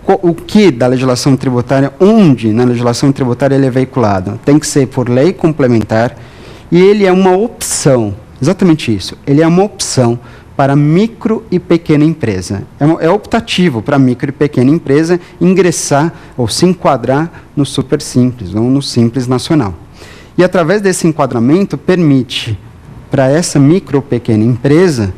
o que da legislação tributária, onde na legislação tributária ele é veiculado? Tem que ser por lei complementar e ele é uma opção, exatamente isso, ele é uma opção para micro e pequena empresa. É optativo para micro e pequena empresa ingressar ou se enquadrar no Super Simples ou no Simples Nacional. E através desse enquadramento permite para essa micro ou pequena empresa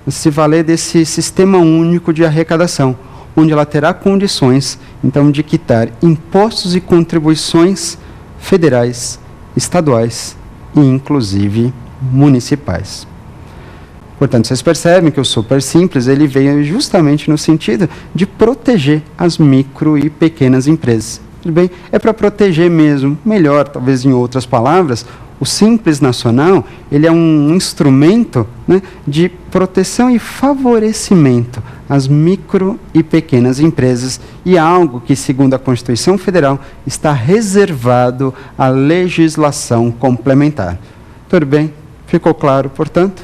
se valer desse sistema único de arrecadação, onde ela terá condições, então, de quitar impostos e contribuições federais, estaduais e, inclusive, municipais. Portanto, vocês percebem que o Super Simples ele veio justamente no sentido de proteger as micro e pequenas empresas. Tudo bem? É para proteger mesmo, melhor, talvez em outras palavras, o Simples Nacional ele é um instrumento, né, de proteção e favorecimento às micro e pequenas empresas e algo que, segundo a Constituição Federal, está reservado à legislação complementar. Tudo bem? Ficou claro, portanto?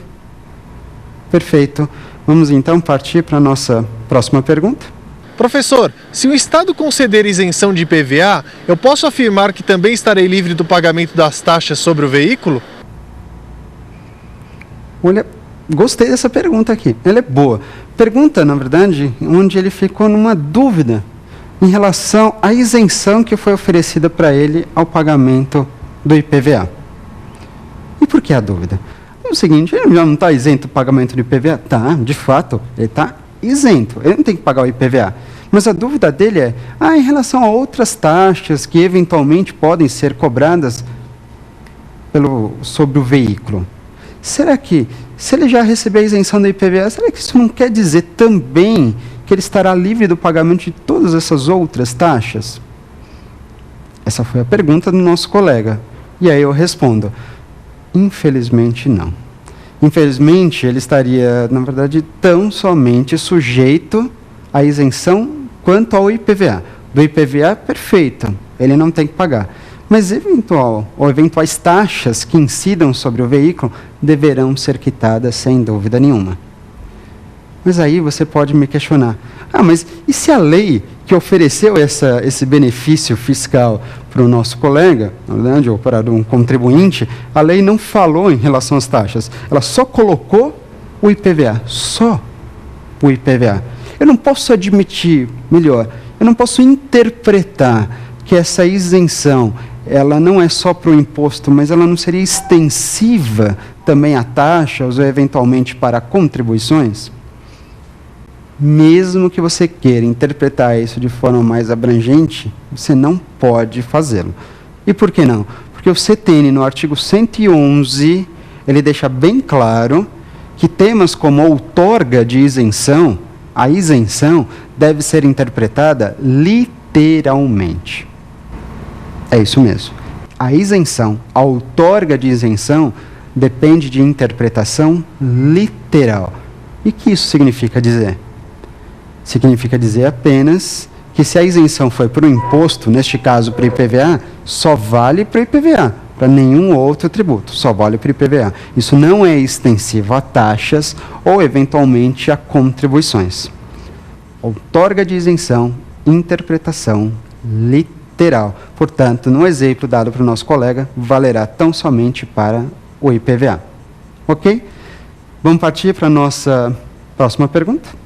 Perfeito. Vamos então partir para a nossa próxima pergunta. Professor, se o Estado conceder isenção de IPVA, eu posso afirmar que também estarei livre do pagamento das taxas sobre o veículo? Olha, gostei dessa pergunta aqui. Ela é boa. Pergunta, na verdade, onde ele ficou numa dúvida em relação à isenção que foi oferecida para ele ao pagamento do IPVA. E por que a dúvida? É o seguinte, ele já não está isento do pagamento do IPVA? Tá, de fato, ele está isento, ele não tem que pagar o IPVA. Mas a dúvida dele é, em relação a outras taxas que eventualmente podem ser cobradas sobre o veículo, será que, se ele já receber a isenção do IPVA, será que isso não quer dizer também que ele estará livre do pagamento de todas essas outras taxas? Essa foi a pergunta do nosso colega. E aí eu respondo, infelizmente não. Infelizmente, ele estaria, na verdade, tão somente sujeito à isenção quanto ao IPVA. Do IPVA, perfeito, ele não tem que pagar. Mas eventuais taxas que incidam sobre o veículo deverão ser quitadas sem dúvida nenhuma. Mas aí você pode me questionar, mas e se a lei que ofereceu esse benefício fiscal para o nosso colega, na verdade, ou para um contribuinte, a lei não falou em relação às taxas, ela só colocou o IPVA, só o IPVA. Eu não posso admitir, melhor, eu não posso interpretar que essa isenção, ela não é só para o imposto, mas ela não seria extensiva também a taxas ou eventualmente para contribuições? Mesmo que você queira interpretar isso de forma mais abrangente, você não pode fazê-lo. E por que não? Porque o CTN, no artigo 111, ele deixa bem claro que temas como outorga de isenção, a isenção deve ser interpretada literalmente. É isso mesmo. A isenção, a outorga de isenção, depende de interpretação literal. E o que isso significa dizer? Significa dizer apenas que se a isenção foi para o imposto, neste caso para o IPVA, só vale para o IPVA, para nenhum outro tributo, só vale para o IPVA. Isso não é extensivo a taxas ou, eventualmente, a contribuições. Outorga de isenção, interpretação literal. Portanto, no exemplo dado para o nosso colega, valerá tão somente para o IPVA. Ok? Vamos partir para a nossa próxima pergunta?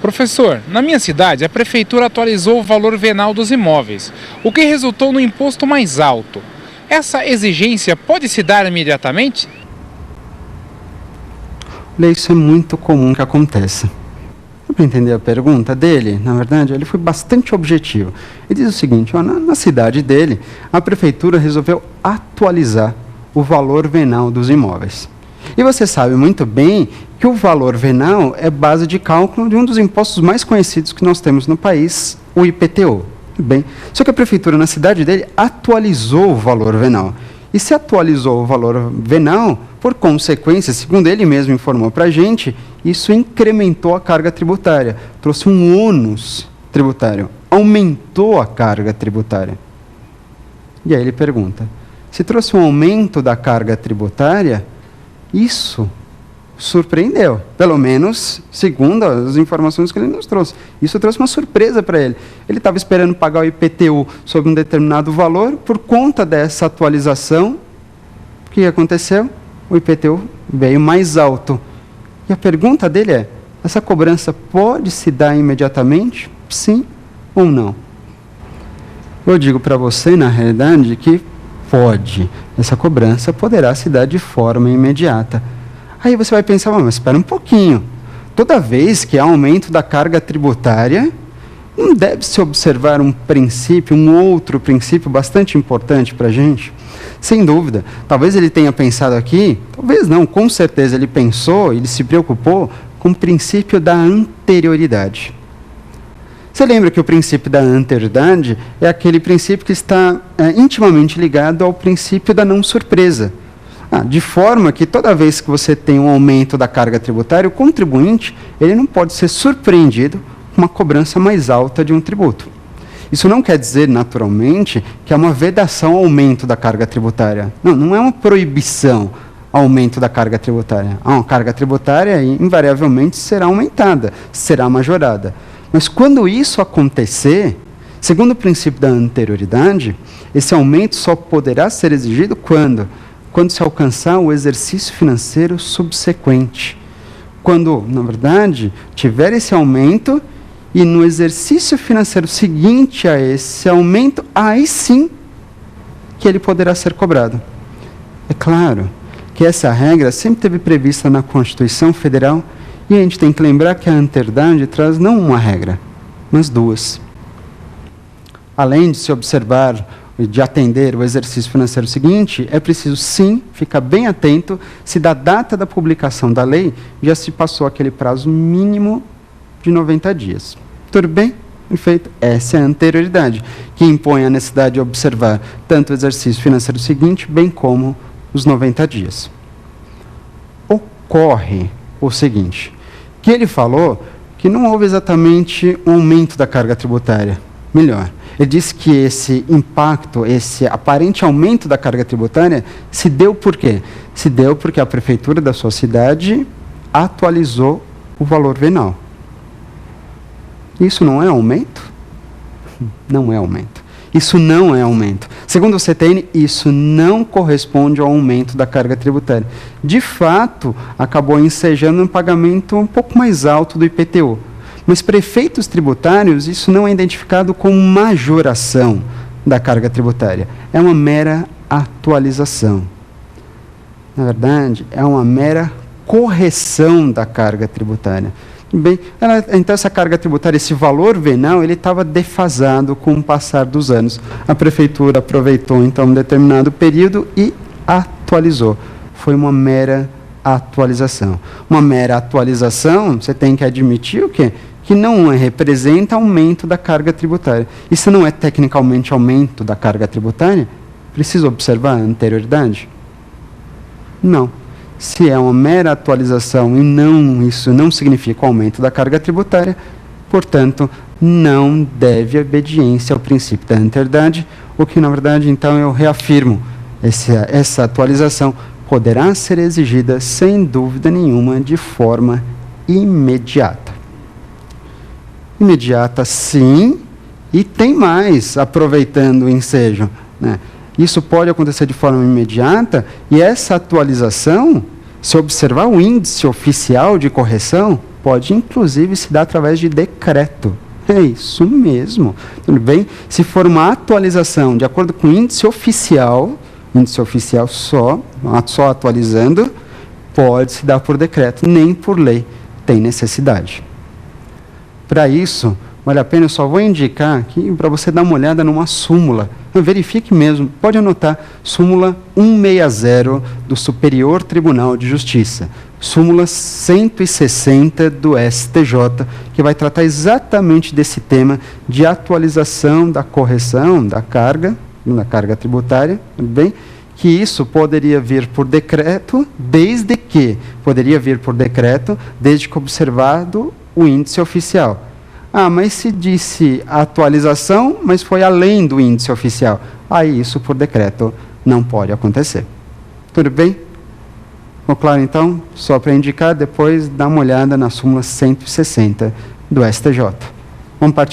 Professor, na minha cidade, a prefeitura atualizou o valor venal dos imóveis, o que resultou no imposto mais alto. Essa exigência pode se dar imediatamente? Isso é muito comum que aconteça. Para entender a pergunta dele, na verdade, ele foi bastante objetivo. Ele diz o seguinte, na cidade dele, a prefeitura resolveu atualizar o valor venal dos imóveis. E você sabe muito bem que o valor venal é base de cálculo de um dos impostos mais conhecidos que nós temos no país, o IPTU. Bem, só que a prefeitura na cidade dele atualizou o valor venal. E se atualizou o valor venal, por consequência, segundo ele mesmo informou para a gente, isso incrementou a carga tributária, trouxe um ônus tributário, aumentou a carga tributária. E aí ele pergunta, se trouxe um aumento da carga tributária, isso surpreendeu, pelo menos segundo as informações que ele nos trouxe. Isso trouxe uma surpresa para ele. Ele estava esperando pagar o IPTU sobre um determinado valor, por conta dessa atualização, o que aconteceu? O IPTU veio mais alto. E a pergunta dele é, essa cobrança pode se dar imediatamente? Sim ou não? Eu digo para você, na realidade, que pode. Essa cobrança poderá se dar de forma imediata. Aí você vai pensar, mas espera um pouquinho. Toda vez que há aumento da carga tributária, não deve se observar um princípio, um outro princípio bastante importante para a gente? Sem dúvida. Talvez ele tenha pensado aqui, talvez não, com certeza ele pensou, ele se preocupou com o princípio da anterioridade. Você lembra que o princípio da anterioridade é aquele princípio que está intimamente ligado ao princípio da não surpresa. De forma que toda vez que você tem um aumento da carga tributária, o contribuinte ele não pode ser surpreendido com uma cobrança mais alta de um tributo. Isso não quer dizer, naturalmente, que é uma vedação ao aumento da carga tributária. Não, não é uma proibição ao aumento da carga tributária. A carga tributária invariavelmente será aumentada, será majorada. Mas quando isso acontecer, segundo o princípio da anterioridade, esse aumento só poderá ser exigido quando se alcançar o exercício financeiro subsequente. Quando, na verdade, tiver esse aumento e no exercício financeiro seguinte a esse aumento, aí sim que ele poderá ser cobrado. É claro que essa regra sempre esteve prevista na Constituição Federal e a gente tem que lembrar que a anterioridade traz não uma regra, mas duas. Além de se observar de atender o exercício financeiro seguinte, é preciso sim ficar bem atento se da data da publicação da lei já se passou aquele prazo mínimo de 90 dias. Tudo bem? Perfeito. Essa é a anterioridade, que impõe a necessidade de observar tanto o exercício financeiro seguinte, bem como os 90 dias. Ocorre o seguinte, que ele falou que não houve exatamente um aumento da carga tributária. Melhor, ele disse que esse impacto, esse aparente aumento da carga tributária se deu por quê? Se deu porque a prefeitura da sua cidade atualizou o valor venal. Isso não é aumento? Não é aumento. Isso não é aumento. Segundo o CTN, isso não corresponde ao aumento da carga tributária. De fato, acabou ensejando um pagamento um pouco mais alto do IPTU. Mas para efeitos tributários, isso não é identificado como majoração da carga tributária. É uma mera atualização. Na verdade, é uma mera correção da carga tributária. Bem, então essa carga tributária, esse valor venal, ele estava defasado com o passar dos anos. A prefeitura aproveitou, então, um determinado período e atualizou. Foi uma mera atualização. Uma mera atualização, você tem que admitir o quê? Que não representa aumento da carga tributária. Isso não é tecnicamente aumento da carga tributária? Precisa observar a anterioridade? Não. Se é uma mera atualização e isso não significa aumento da carga tributária, portanto, não deve obediência ao princípio da anterioridade, o que, na verdade, então, eu reafirmo, essa atualização poderá ser exigida, sem dúvida nenhuma, de forma imediata. Imediata, sim, e tem mais, aproveitando o ensejo, né? Isso pode acontecer de forma imediata e essa atualização, se observar o índice oficial de correção, pode inclusive se dar através de decreto. É isso mesmo. Tudo bem? Se for uma atualização de acordo com o índice oficial só atualizando, pode se dar por decreto, nem por lei tem necessidade. Para isso, vale a pena, eu só vou indicar aqui para você dar uma olhada numa súmula. Verifique mesmo, pode anotar, súmula 160 do Superior Tribunal de Justiça, súmula 160 do STJ, que vai tratar exatamente desse tema de atualização da correção da carga tributária, tudo bem? Que isso poderia vir por decreto, desde que observado o índice oficial. Mas se disse atualização, mas foi além do índice oficial. Aí isso por decreto não pode acontecer. Tudo bem? Ficou claro, então? Só para indicar, depois dá uma olhada na súmula 160 do STJ. Vamos partir